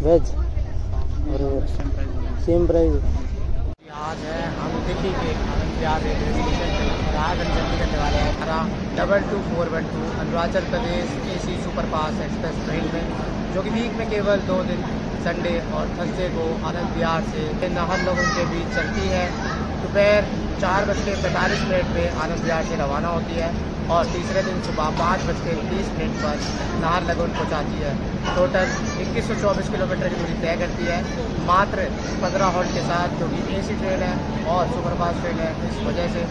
Veg और same price. आज है हम दिल्ली के आनंद विहार रेलवे स्टेशन पे और आज हम जर्नी करने वाले हैं 222412 Arunachal Pradesh AC superfast express train में, जो कि वीक में केवल 2 दिन संडे और थर्सडे को आनंद विहार से नाहरलगुन के बीच चलती है। दोपहर 4:45 पे आनंद विहार से रवाना होती है और तीसरे दिन सुबह 5:20 पर नाहरलगुन पहुंचाती है। टोटल 2124 किलोमीटर की दूरी तय करती है, मात्र 15 हॉल्ट के साथ, जो कि AC ट्रेन है और सुपरफास्ट ट्रेन है इस वजह से।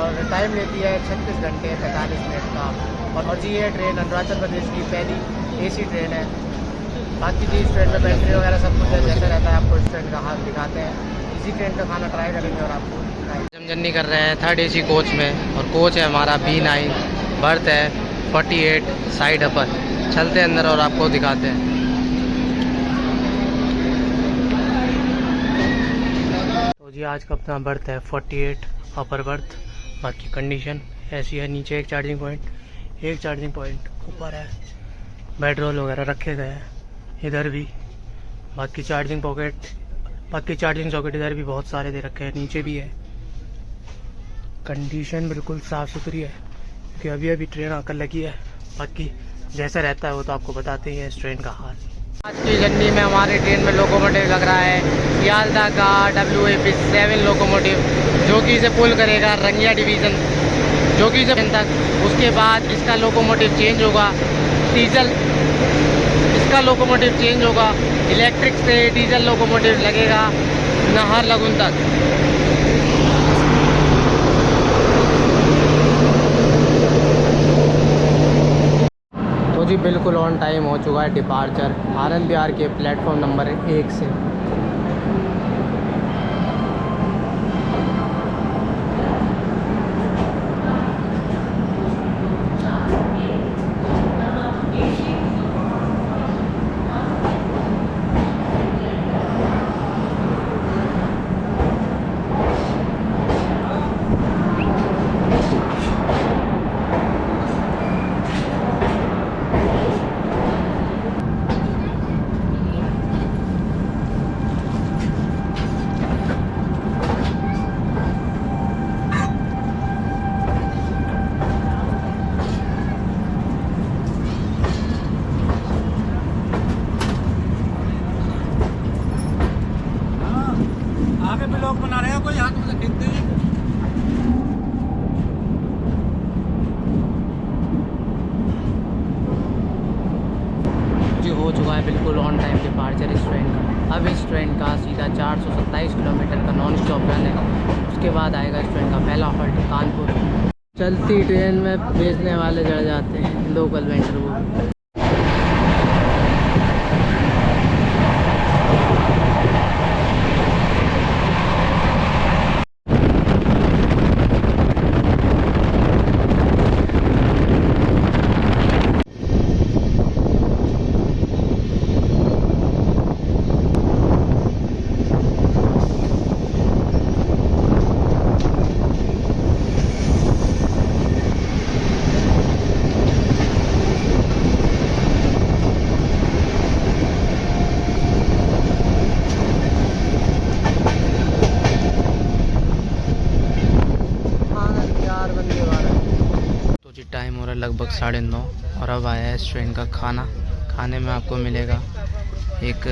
और टाइम लेती है 36 घंटे 45 मिनट का। और जी ये ट्रेन अरुणाचल प्रदेश की पहली AC ट्रेन है। बाकी जी इस ट्रेन में बैटरी वगैरह सब कुछ जैसा रहता है, आपको इस ट्रेन का हाल दिखाते हैं। इसी ट्रेन का खाना ट्राई करेंगे और आपको हम जर्नी कर रहे हैं 3rd AC कोच में, और कोच है हमारा B9, बर्थ है 48 साइड अपर। चलते हैं अंदर और आपको दिखाते हैं। तो जी आज का अपना बर्थ है 48 अपर बर्थ। बाकी कंडीशन ऐसी है, नीचे एक चार्जिंग पॉइंट ऊपर है, बेड रोल वगैरह रखे गए हैं इधर भी। बाकी चार्जिंग सॉकेट इधर भी बहुत सारे दे रखे हैं, नीचे भी है। कंडीशन बिल्कुल साफ़ सुथरी है क्योंकि अभी ट्रेन आकर लगी है। बाकी जैसा रहता है वो तो आपको बताते ही हैं इस ट्रेन का हाल। आज की जर्नी में हमारी ट्रेन में लोकोमोटिव लग रहा है सियालदह का WAP7 लोकोमोटिव, जो कि इसे पुल करेगा रंगिया डिवीज़न, जो कि जब तक। उसके बाद इसका लोकोमोटिव चेंज होगा, इलेक्ट्रिक से डीजल लोकोमोटिव लगेगा नाहरलगुन तक। तो जी बिल्कुल ऑन टाइम हो चुका है डिपार्चर आनंद विहार के प्लेटफॉर्म नंबर 1 से। आगे भी लोग बना रहे हैं, कोई हाथ में खींचते हैं। जी हो चुका है बिल्कुल ऑन टाइम डिपार्चर इस ट्रेन का। अब इस ट्रेन का सीधा 427 किलोमीटर का नॉन स्टॉप रन है। उसके बाद आएगा इस ट्रेन का पहला हॉल्ट कानपुर। चलती ट्रेन में बेचने वाले चढ़ जाते हैं, लोकल वेंडर वो। टाइम हो रहा है लगभग 9:30 और अब आया है इस ट्रेन का खाना। खाने में आपको मिलेगा एक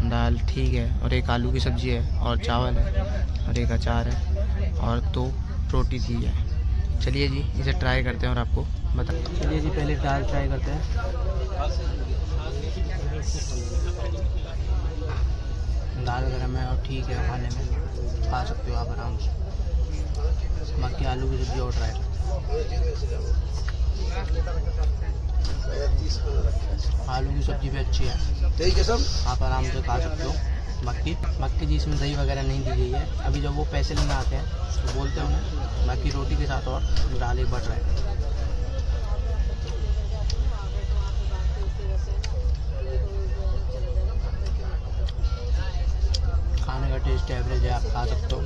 दाल ठीक है, और एक आलू की सब्ज़ी है, और चावल है, और एक अचार है, और 2 रोटी दी है। चलिए जी इसे ट्राई करते हैं और आपको बता। चलिए जी पहले दाल ट्राई करते हैं। दाल गर्म है और ठीक है, खाने में खा सकते हो आप आराम से। बाकी आलू की सब्ज़ी और ट्राई। आलू की सब्ज़ी भी अच्छी है, ठीक है, सब आप आराम से खा सकते हो। बाकी जी इसमें दही वगैरह नहीं दी गई है। अभी जब वो पैसे लेने आते हैं तो बोलते हैं उन्हें। बाकी रोटी के साथ और दाल एक बार ट्राई। खाने का टेस्ट एवरेज है, आप खा सकते हो।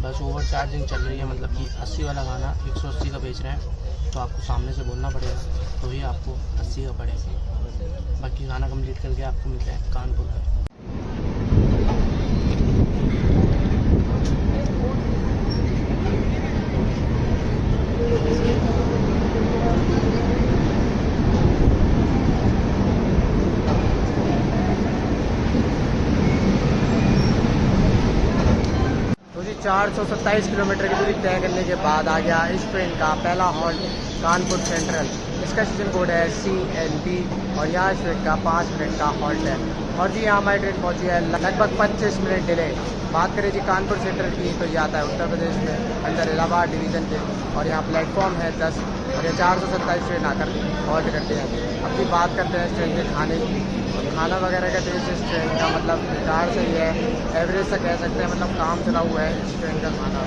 बस ओवर चार्जिंग चल रही है, मतलब कि 80 वाला खाना 180 का बेच रहे हैं, तो आपको सामने से बोलना पड़ेगा, तो ही आपको 80 180 का पड़ेगा। बाकी खाना कंप्लीट करके आपको मिलता है कानपुर का। तो जी 427 किलोमीटर की दूरी तय करने के बाद आ गया इस ट्रेन का पहला हॉल्ट कानपुर सेंट्रल। इसका स्टेशन कोड है CNT और यहाँ इस ट्रेन का 5 मिनट का हॉल्ट है। और जी यहाँ हमारी ट्रेन पहुँची है लगभग 25 मिनट डिले। बात करें जी कानपुर सेंट्रल की तो ये आता है उत्तर प्रदेश में अंदर इलाहाबाद डिवीज़न के, और यहाँ प्लेटफॉर्म है 10 और ये 427 ट्रेन आकर हॉल्ट करते हैं। अब जी बात करते हैं इस ट्रेन के खाने की। खाना वगैरह का टेस्ट इस ट्रेन का मतलब बेकार से ही है, एवरेज सा कह सकते हैं, मतलब काम चला हुआ है इस ट्रेन का खाना।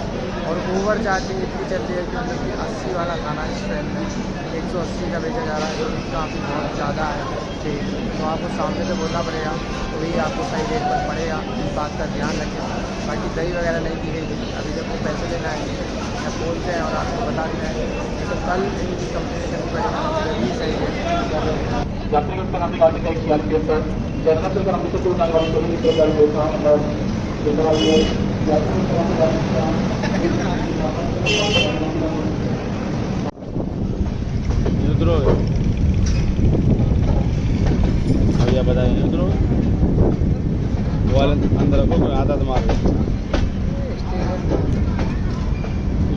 और ओवर चार्जिंग इतनी चलती है कि मतलब कि 80 वाला खाना इस ट्रेन में 180 का बेचा जा रहा है, जो कि काफ़ी बहुत ज़्यादा है। ठीक, तो आपको सामने से बोलना पड़ेगा, तो वही आपको सही रेट पर पड़ेगा, इस बात का ध्यान रखें। बाकी दही वगैरह नहीं दी गई थी, अभी जब वो पैसे लेना है या बोलते हैं और आपको बता देना है, तो कल इनकी कंप्लेन करनी पड़ेगी, सही है। यात्रियों का नाम गाड़ी का ख्याल किया सर जर्नल से हम तो ना गाड़ी को निकल कर होता और जितना ये यात्रियों का नाम उधरो अभी आप बताइए उधरो वाले अंदर को आता तो मार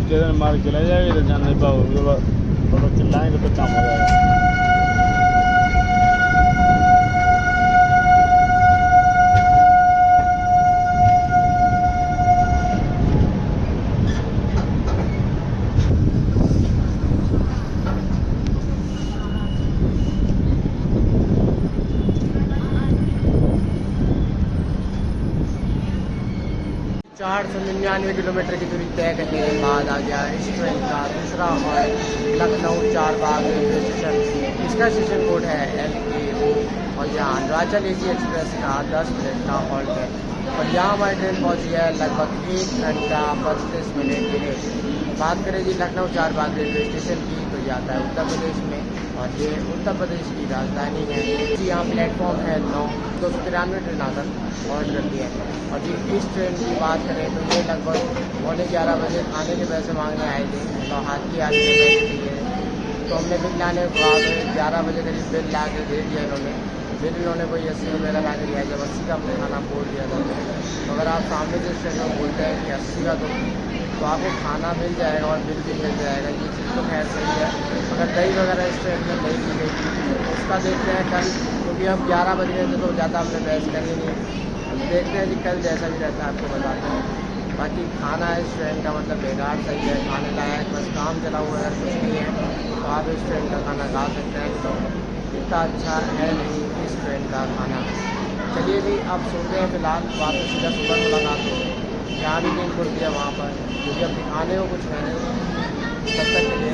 स्टेशन मार चला जाएगा तो जान नहीं पाओ, तो चिल्लाएंगे तो काम हो जाएगा। चार 499 किलोमीटर की दूरी तय करने के बाद आ गया इस ट्रेन का दूसरा halt Lucknow Charbagh railway station. इसका स्टेशन कोड है LKO और यहाँ अरुणाचल AC एक्सप्रेस का 10 मिनट का हॉल्ट है। और यहाँ हमारी ट्रेन पहुँची है लगभग 1 घंटा 32 मिनट के लिए। बात करें जी लखनऊ चारबाग रेलवे स्टेशन की तो ये आता है उत्तर प्रदेश में, और ये उत्तर प्रदेश की राजधानी है। जी यहाँ प्लेटफॉर्म है 9, 293 ट्रेन आकर हॉल्ट करती है। और जी इस ट्रेन की बात करें तो ये लगभग 11:15 बजे खाने के पैसे मांगने आए थे, तो हाथ की आदमी ने पैसे दिए, तो हमने बिल लाने के बाद 11 बजे करीब बिल ला के दे दिया इन्होंने। फिर इन्होंने कोई 80 रुपये लगा के दिया, जब 80 का हमने खाना बोल दिया था। तो अगर आप सामने से ट्रेन में बोलते हैं कि 80 का तो आपको खाना मिल जाएगा और बिल भी मिल जाएगा, ये चीज़ तो खैर सही है। अगर दही वगैरह इस ट्रेन में नहीं दी गई उसका देखते हैं कल, क्योंकि अब 11 बज गए थे तो ज़्यादा हमने बहस करी नहीं। देखते हैं कि कल जैसा भी रहता है आपको बताते हैं। बाकी खाना इस ट्रेन का मतलब बेकार सही है, खाने लायक, बस काम चला हुआ है, कुछ नहीं है, तो आप इस ट्रेन का खाना खा सकते हैं। तो इतना अच्छा है नहीं इस ट्रेन का खाना। चलिए जी अब सोते हैं, फिलहाल वापस सीधा सुबह मुलाकात होगी। जहाँ भी नींद खुलती है वहाँ पर, क्योंकि अब दिखाने को कुछ है नहीं, तब तक के लिए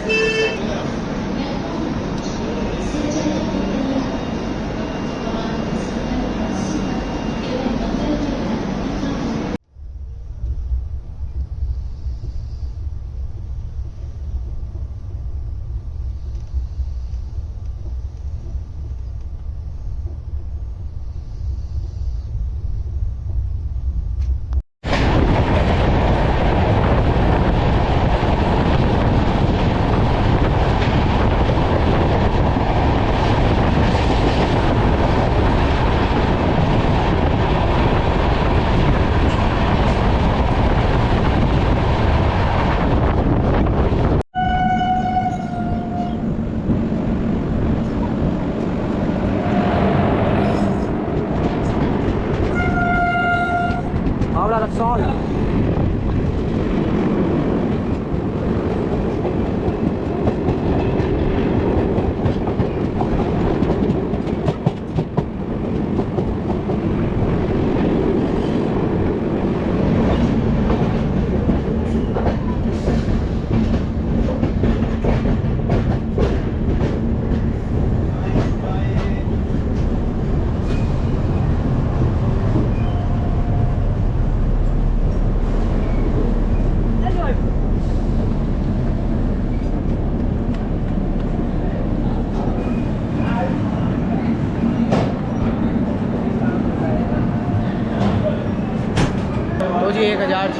Rexall.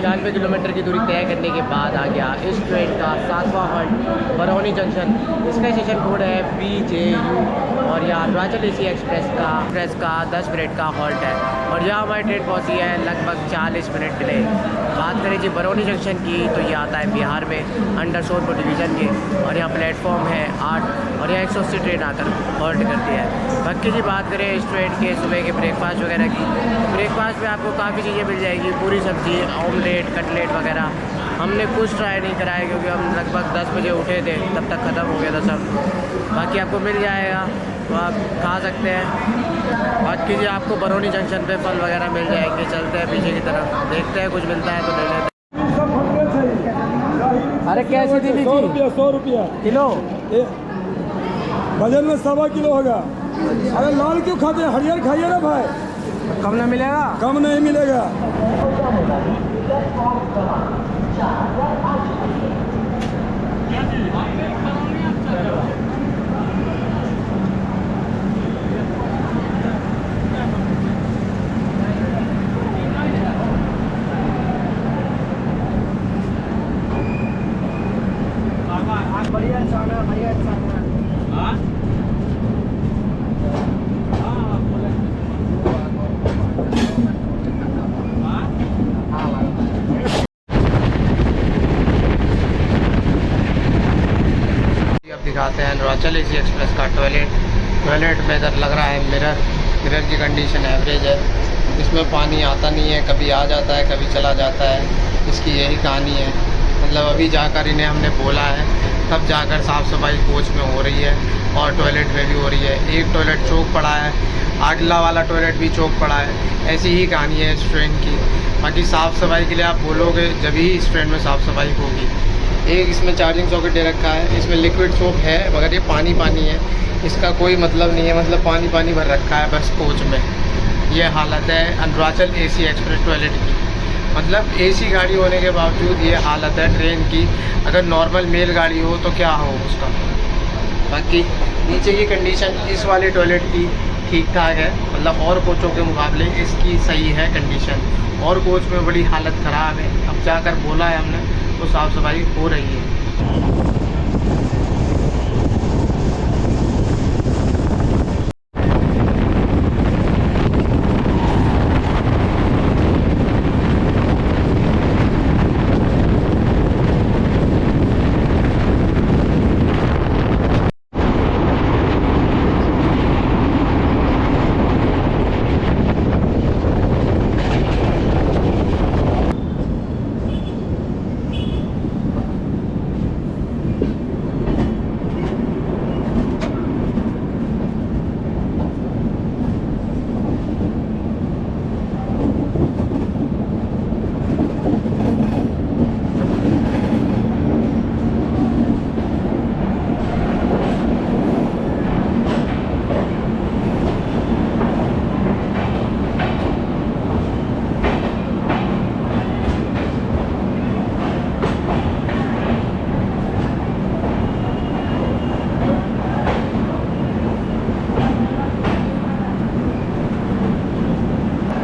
96 किलोमीटर की दूरी तय करने के बाद आ गया इस ट्रेन का 7वां हॉल्ट बरौनी जंक्शन। इसका स्टेशन कोड है BJU और यहाँ अरुणाचल AC एक्सप्रेस का 10 मिनट का हॉल्ट है और यहाँ हमारी ट्रेन पहुँची है लगभग 40 मिनट डिले। बात करें जी बरौनी जंक्शन की तो ये आता है बिहार में अंडर सोनपुर डिवीज़न के और यहाँ प्लेटफॉर्म है 8 और यहाँ 180 ट्रेन आकर हॉल्ट करती है। बाकी जी बात करें इस ट्रेन के सुबह के ब्रेकफास्ट वगैरह की, ब्रेकफास्ट में आपको काफ़ी चीज़ें मिल जाएगी, पूरी सब्ज़ी, ऑमलेट, कटलेट वगैरह। हमने कुछ ट्राई नहीं कराया क्योंकि हम लगभग 10 बजे उठे थे, तब तक ख़त्म हो गया था सब। बाकी आपको मिल जाएगा तो आप खा सकते हैं। बाकी जी आपको बरौनी जंक्शन पे फल वगैरह मिल जाएंगे। चलते हैं पीछे की तरफ, देखते हैं कुछ मिलता है तो ले लेते हैं। अरे कैसे दी थी? 100 रुपया किलो। वजन में 1.25 किलो होगा। अरे लाल क्यों खाते हैं, हरियर खाइए ना भाई। कम ना मिलेगा? कम नहीं मिलेगा। दिखाते हैं अरुणाचल AC एक्सप्रेस का टॉयलेट में इधर लग रहा है मिरर की कंडीशन एवरेज है। इसमें पानी आता नहीं है, कभी आ जाता है कभी चला जाता है। इसकी यही कहानी है। मतलब अभी जाकर इन्हें हमने बोला है तब जाकर साफ़ सफाई कोच में हो रही है और टॉयलेट में भी हो रही है। एक टॉयलेट चौक पड़ा है, अगला वाला टॉयलेट भी चौक पड़ा है। ऐसी ही कहानी है इस ट्रेन की। बाकी साफ़ सफाई के लिए आप बोलोगे जब ही इस ट्रेन में साफ़ सफाई होगी। एक इसमें चार्जिंग सॉकेट दे रखा है, इसमें लिक्विड सोप है मगर ये पानी है, इसका कोई मतलब नहीं है। मतलब पानी भर रखा है बस कोच में। ये हालत है अरुणाचल AC एक्सप्रेस टॉयलेट की। मतलब AC गाड़ी होने के बावजूद ये हालत है ट्रेन की। अगर नॉर्मल मेल गाड़ी हो तो क्या हो उसका। बाकी नीचे की कंडीशन इस वाले टॉयलेट की ठीक ठाक है, मतलब और कोचों के मुकाबले इसकी सही है कंडीशन। और कोच में बड़ी हालत ख़राब है। अब जाकर बोला है हमने तो साफ़ सफाई हो रही है।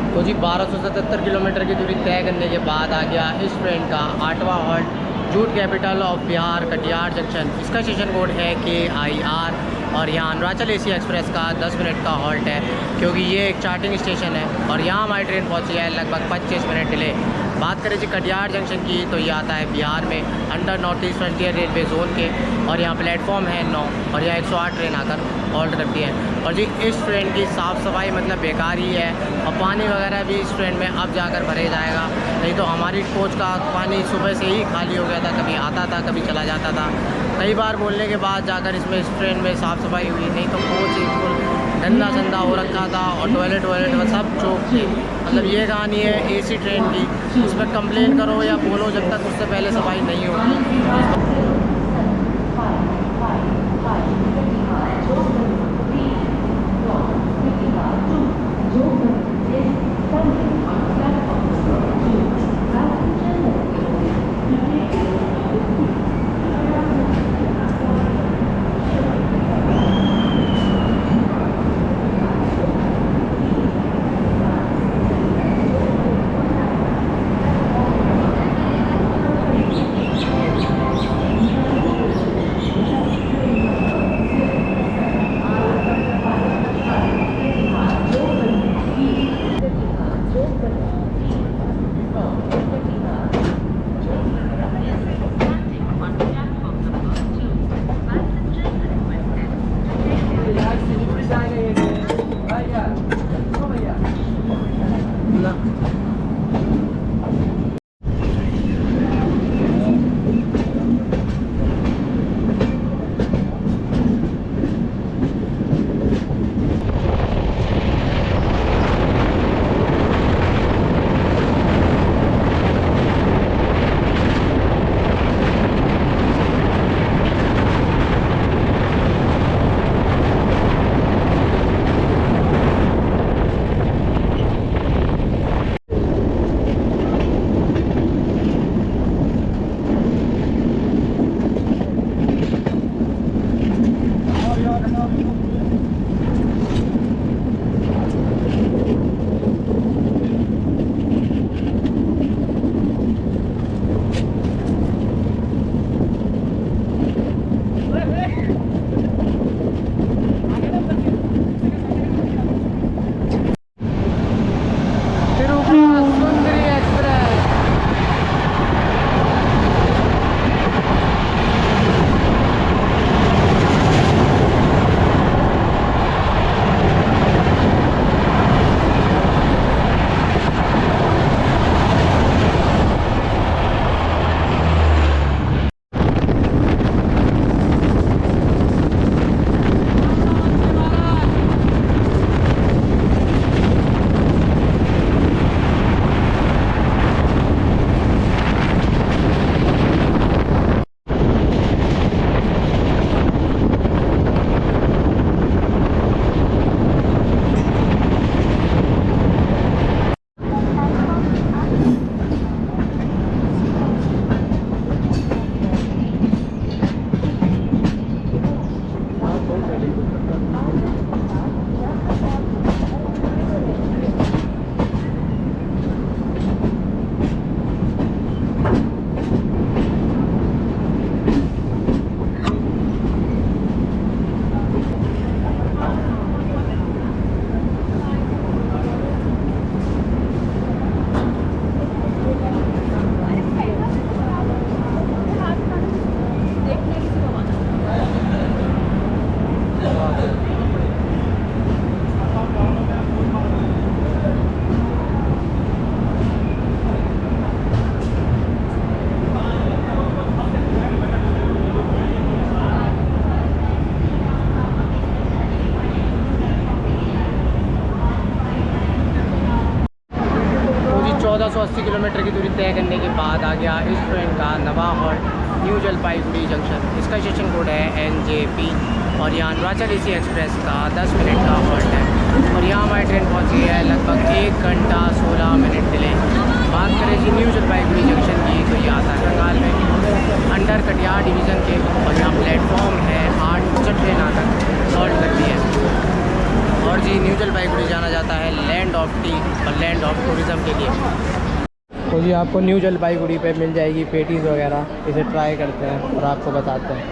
तो जी 1277 किलोमीटर की दूरी तय करने के बाद आ गया इस ट्रेन का 8वां halt jute capital of Bihar Katihar junction. इसका स्टेशन कोड है KIR और यहाँ अरुणाचल AC एक्सप्रेस का 10 मिनट का हॉल्ट है क्योंकि ये एक चार्टिंग स्टेशन है और यहाँ हमारी ट्रेन पहुँची है लगभग 25 मिनट डिले। बात करें जी कटिहार जंक्शन की तो ये आता है बिहार में under north east frontier railway zone के और यहाँ प्लेटफॉर्म है 9 और यहाँ 108 ट्रेन आकर हॉल्ट करती है। और जी इस ट्रेन की साफ़ सफाई मतलब बेकार ही है और पानी वगैरह भी इस ट्रेन में अब जाकर भरे जाएगा। नहीं तो हमारी कोच का पानी सुबह से ही खाली हो गया था, कभी आता था कभी चला जाता था। कई बार बोलने के बाद जाकर इसमें इस ट्रेन में साफ़ सफाई हुई, नहीं तो कोच बिल्कुल गंदा संदा हो रखा था और टॉयलेट सब चौक थी। मतलब ये कहानी है AC ट्रेन की। उस पर कंप्लेन करो या बोलो जब तक उससे पहले सफाई नहीं होगी। 180 किलोमीटर की दूरी तय करने के बाद आ गया इस ट्रेन का नवा हॉल्ट न्यू जलपाईगुड़ी जंक्शन। इसका स्टेशन कोड है NJP और यहाँ अरुणाचल AC एक्सप्रेस का 10 मिनट का हॉल्ट है और यहाँ हमारी ट्रेन पहुँची है लगभग 1 घंटा 16 मिनट डिले। बात करें जी न्यू जलपाईगुड़ी जंक्शन की तो ये आता है बंगाल में अंडर कटिहार डिवीज़न के और यहाँ प्लेटफॉर्म है 8 जब ट्रेन आकर सॉल्व करती है। और जी न्यू जलपाईगुड़ी जाना जाता है लैंड ऑफ टी और लैंड ऑफ टूरिज़म के लिए। तो जी आपको न्यू जलपाईगुड़ी पे मिल जाएगी पेटीज़ वगैरह, इसे ट्राई करते हैं और आपको बताते हैं।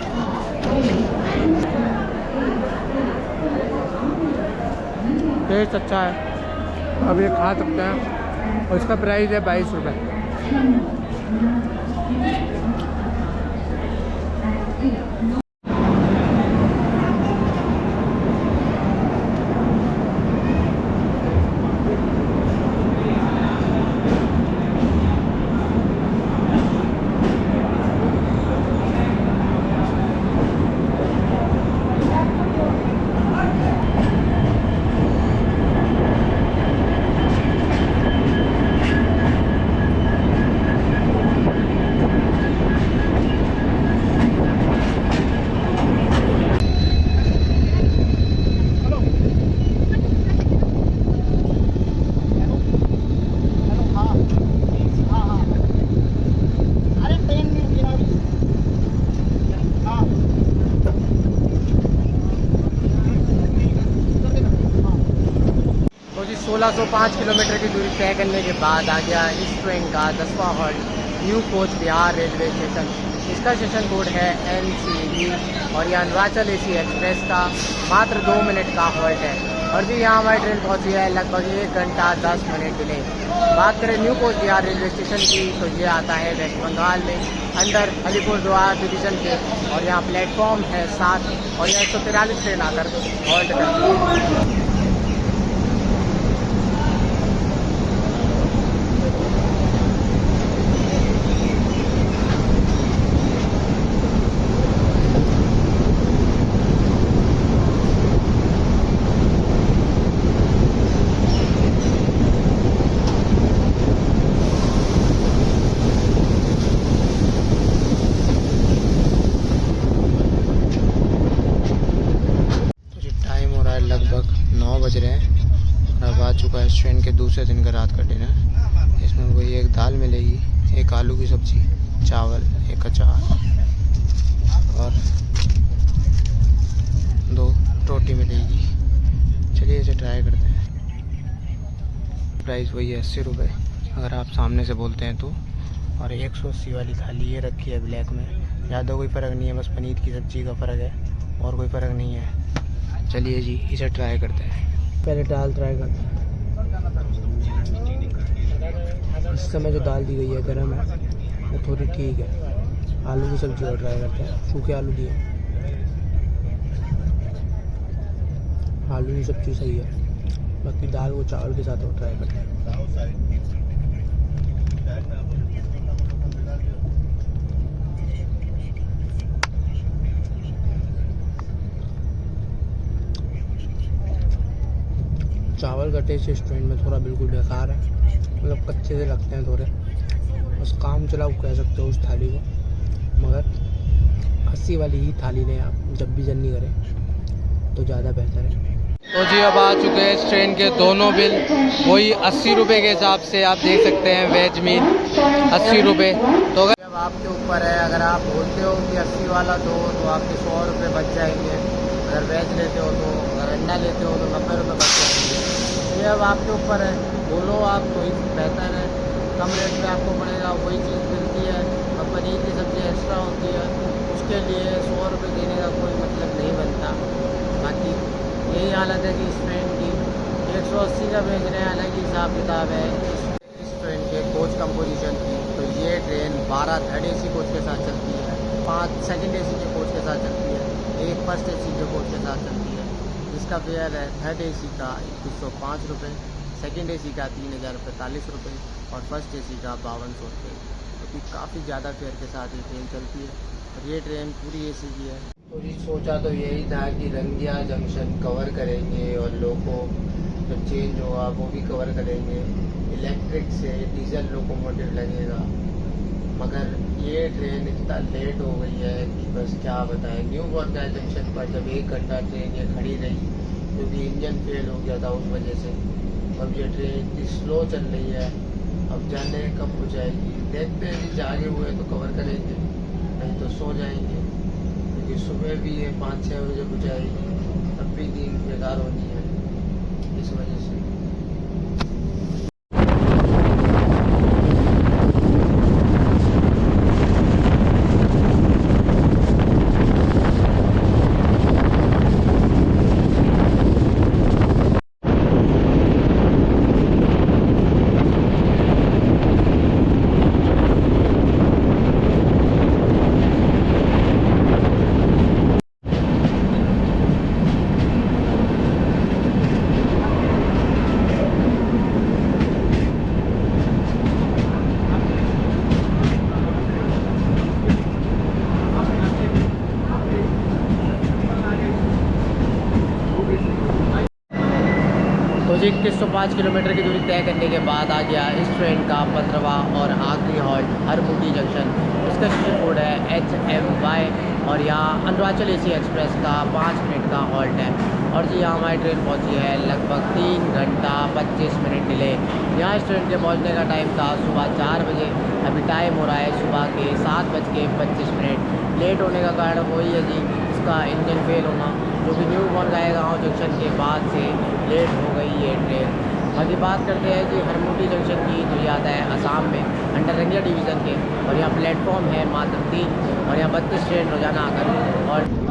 टेस्ट अच्छा है, अब ये खा सकते हैं और इसका प्राइस है 22 रुपये। तो जी 1605 किलोमीटर की दूरी तय करने के बाद आ गया इस ट्रेन का 10वां halt new Cooch Behar railway station. इसका स्टेशन कोड है NCB और यह अरुणाचल AC एक्सप्रेस का मात्र 2 मिनट का हॉल्ट है और जी यहाँ हमारी ट्रेन पहुँची है लगभग 1 घंटा 10 मिनट डिले। बात करें new Cooch Behar railway station की तो ये आता है वेस्ट बंगाल में अंडर अलीपुरद्वार डिवीज़न के और यहाँ प्लेटफॉर्म है 7 और यह 143 ट्रेन आकर हॉल्ट करती है। लगभग 9 बज रहे हैं और अब आ चुका है इस ट्रेन के दूसरे दिन का रात का डिनर। इसमें वही एक दाल मिलेगी, एक आलू की सब्ज़ी, चावल, एक अचार और 2 रोटी मिलेगी। चलिए इसे ट्राई करते हैं। प्राइस वही है 80 रुपये अगर आप सामने से बोलते हैं तो, और 180 वाली थाली ये रखी है ब्लैक में। ज़्यादा कोई फ़र्क नहीं है, बस पनीर की सब्ज़ी का फ़र्क है और कोई फ़र्क नहीं है। चलिए जी इसे ट्राई करते हैं। पहले दाल ट्राई करते हैं। इस समय जो दाल दी गई है गर्म है, वो थोड़ी ठीक है। आलू की सब्ज़ी और ट्राई करते हैं। सूखे आलू दिए, आलू की सब्ज़ी सही है, बाकी दाल वो चावल के साथ और ट्राई करते हैं। चावल का टेस्ट इस ट्रेन में थोड़ा बिल्कुल बेकार है, मतलब कच्चे से लगते हैं थोड़े, बस काम चलाओ कह सकते हो उस थाली को। मगर 80 वाली ही थाली लें आप जब भी जर्नी करें तो ज़्यादा बेहतर है। तो जी अब आ चुके हैं इस ट्रेन के दोनों बिल, वही 80 रुपये के हिसाब से आप देख सकते हैं। वेज मील 80 रुपये। तो अगर अब आपके ऊपर है, अगर आप बोलते हो कि 80 वाला दो तो आपके 100 रुपये बच जाएंगे। अगर वेज लेते हो तो, अगर अंडा लेते हो तो 90 रुपये बच जाएंगे। ये अब आपके ऊपर है, बोलो आप कोई बेहतर है, कम रेट में आपको पड़ेगा, वही चीज़ मिलती है और पनीर की सब्ज़ी एक्स्ट्रा होती है, उसके लिए 100 रुपये देने का कोई मतलब नहीं बनता। बाकी यही हालत है कि इस ट्रेन की 180 का बेच रहे हैं, अलग ही हिसाब किताब है। इस ट्रेन के कोच कंपोजिशन की तो ये ट्रेन 12 थर्ड AC कोच के साथ चलती है, 5 सेकंड AC के कोच के साथ चलती है, 1 फर्स्ट AC के कोच के साथ चलती है। इसका फेयर है थर्ड AC का 2105 रुपये, सेकेंड AC का 3045 रुपये और फर्स्ट AC का 5200 रुपये। तो काफ़ी ज़्यादा फेयर के साथ ये ट्रेन चलती है और ये ट्रेन पूरी AC की है। तो जी सोचा तो यही था कि रंगिया जंक्शन कवर करेंगे और लोगों जब चेंज होगा वो भी कवर करेंगे। इलेक्ट्रिक से डीजल लोकोमोटिव लगेगा, मगर ये ट्रेन इतना लेट हो गई है कि बस क्या बताएं। न्यू बोरगांव जंक्शन पर जब 1 घंटा ट्रेन ये खड़ी रही क्योंकि इंजन फेल हो गया था उस वजह से। अब ये ट्रेन इतनी स्लो चल रही है, अब जाने कब हो जाएगी। देखते हैं कि जागे हुए तो कवर करेंगे, नहीं तो सो जाएंगे, क्योंकि सुबह भी ये 5-6 बजे हो जाएगी, तब भी नींद बेकार होनी है इस वजह से। तो जी 2105 किलोमीटर की दूरी तय करने के बाद आ गया इस ट्रेन का 15वां और आखिरी हॉल्ट हरमुटी जंक्शन। इसका स्टेशन कोड है HMY और यहाँ अरुणाचल AC एक्सप्रेस का 5 मिनट का हॉल्ट है। और जी यहाँ हमारी ट्रेन पहुँची है लगभग 3 घंटा 25 मिनट डिले। यहाँ इस ट्रेन के पहुँचने का टाइम था सुबह 4 बजे, अभी टाइम हो रहा है सुबह के 7:25। लेट होने का कारण वही है जी इसका इंजन फेल होना, जो कि न्यू बोरगांव जंक्शन के बाद से लेट हो गई ये ट्रेन। बाकी बात करते हैं जी हरमुटी जंक्शन की, तो ये आता है असम में अंडर रंगिया डिवीज़न के, और यहाँ प्लेटफॉर्म है मात्र 3 और यहाँ 32 ट्रेन रोजाना आकर और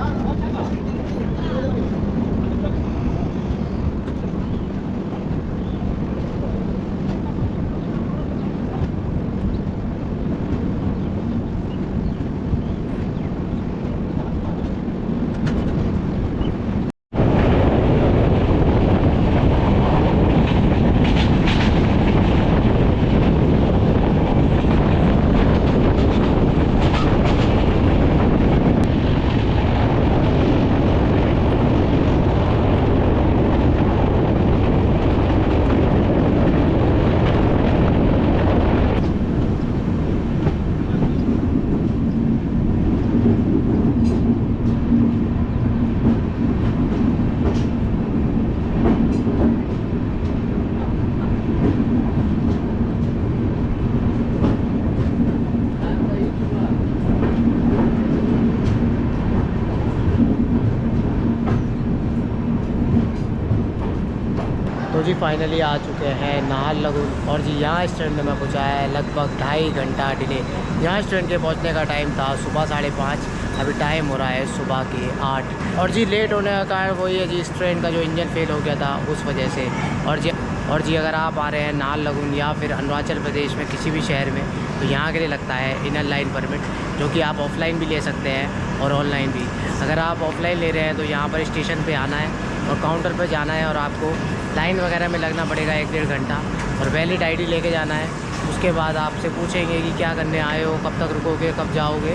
तो जी फाइनली आ चुके हैं नाहरलगुन। और जी यहाँ इस ट्रेन में मैं पहुँचा है लगभग 2.5 घंटा डिले। यहाँ इस ट्रेन के पहुँचने का टाइम था सुबह 5:30, अभी टाइम हो रहा है सुबह के 8। और जी लेट होने का कारण वही है जी इस ट्रेन का जो इंजन फेल हो गया था उस वजह से। और जी अगर आप आ रहे हैं नाहरलगुन या फिर अरुणाचल प्रदेश में किसी भी शहर में, तो यहाँ के लिए लगता है इनर लाइन परमिट, जो कि आप ऑफलाइन भी ले सकते हैं और ऑनलाइन भी। अगर आप ऑफलाइन ले रहे हैं तो यहाँ पर स्टेशन पे आना है और काउंटर पर जाना है और आपको लाइन वगैरह में लगना पड़ेगा 1-1.5 घंटा, और वैलिड ID लेके जाना है। उसके बाद आपसे पूछेंगे कि क्या करने आए हो, कब तक रुकोगे, कब जाओगे,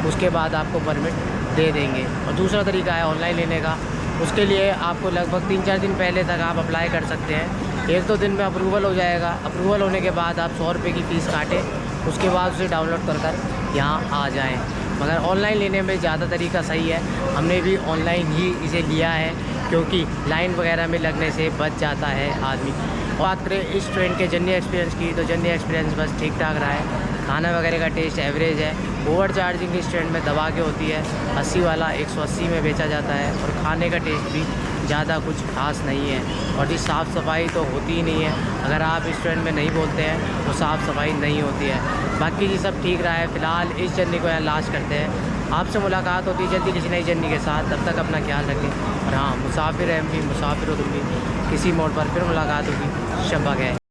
उसके बाद आपको परमिट दे देंगे। और दूसरा तरीका है ऑनलाइन लेने का, उसके लिए आपको लगभग 3-4 दिन पहले तक आप अप्लाई कर सकते हैं। 1-2 दिन में अप्रूवल हो जाएगा। अप्रूवल होने के बाद आप 100 रुपये की फ़ीस काटें, उसके बाद उसे डाउनलोड कर यहाँ आ जाएँ। मगर ऑनलाइन लेने में ज़्यादा तरीका सही है, हमने भी ऑनलाइन ही इसे लिया है क्योंकि लाइन वगैरह में लगने से बच जाता है आदमी। बात करें इस ट्रेन के जर्नी एक्सपीरियंस की, तो जर्नी एक्सपीरियंस बस ठीक ठाक रहा है। खाना वगैरह का टेस्ट एवरेज है। ओवर चार्जिंग इस ट्रेन में दबा के होती है, 80 वाला 180 में बेचा जाता है, और खाने का टेस्ट भी ज़्यादा कुछ खास नहीं है। और इस साफ़ सफाई तो होती ही नहीं है, अगर आप इस ट्रेन में नहीं बोलते हैं तो साफ़ सफाई नहीं होती है। बाकी जी सब ठीक रहा है। फ़िलहाल इस जर्नी को यहाँ लास्ट करते हैं। आपसे मुलाकात होती है जल्दी किसी नई जर्नी के साथ, तब तक अपना ख्याल रखें। और हाँ, मुसाफिर हैं हम भी, मुसाफिर हो तुम भी, किसी मोड़ पर फिर मुलाकात होगी। शब्बा खैर।